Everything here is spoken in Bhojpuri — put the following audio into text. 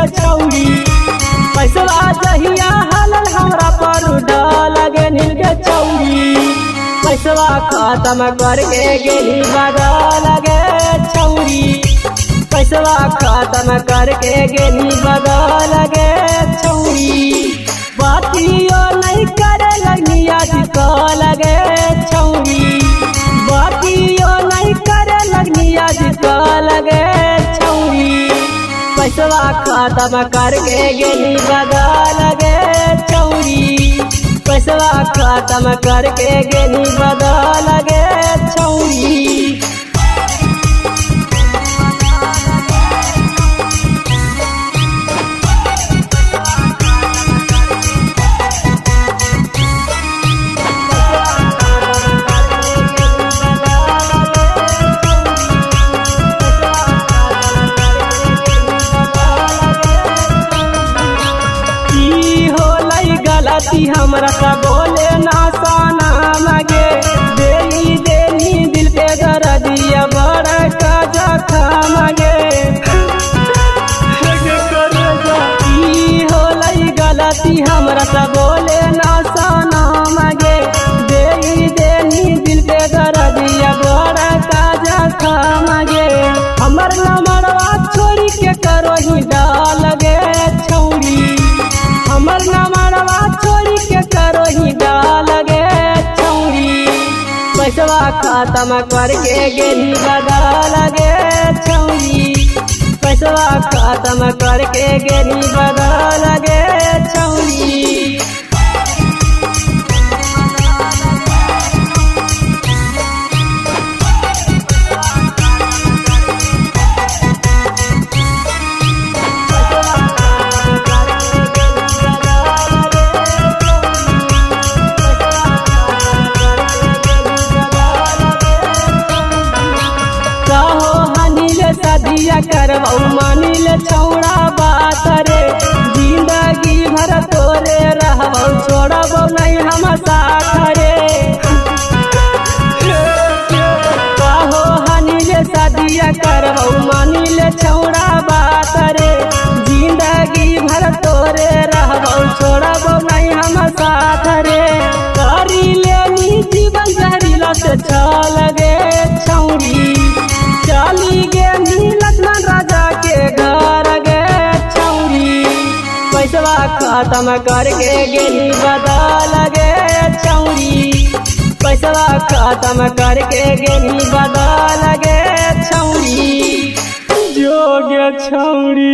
गे छौरी। पैसवा जहिया हलल हमरा पर डाल गे नील गे छौरी। पैसवा खत्म करके गेली बदल गे छौरी। पैसवा खत्म करके गेली बदल गे छौरी। बातियो नहीं करे लगनी आजकल गे छौरी। बातियो नहीं करे लगनी आजकल गे छौरी। पैसवा खत्म करके गेली बदल गे छौरी। पैसवा खत्म करके गेली बदल गे छौरी। हमरा सा बोले ना साना लगे देली देली दिल पे दर्दिया बड़ा का जखम गे। होलई गलती हमरा सा बोले ना साना लगे देली देली दिल पे दर्दिया बड़ा का जखम गे। हमर नमरवा छोड़ी के करो ही डाल गे छौरी। हमर नमरवा छोड़ी के करो ही डाल गे छौरी। पैसवा खत्म करके गेली बदल गे छौरी। पैसवा खत्म करके गेली बदल गे छौरी। दिया करवाऊ मानिल छौड़ा बात रे। जिंदगी भर तोरे रहबौ छोड़बौ नहीं हम साथ रे। कहो हनील शादिया करवाऊ मानिल छौड़ा बात रे। जिंदगी भर तोरे रहबौ छोड़बौ नहीं हम साथ रे। करी लेनी जीवन जहरीला से छल गे छौरी। चली गेली लक्ष्मण राजा के घर गे छौरी। पैसवा खत्म करके गेली बदल गे छौरी। पैसवा खत्म करके गेली बदल गे छौरी। जो गे छौरी।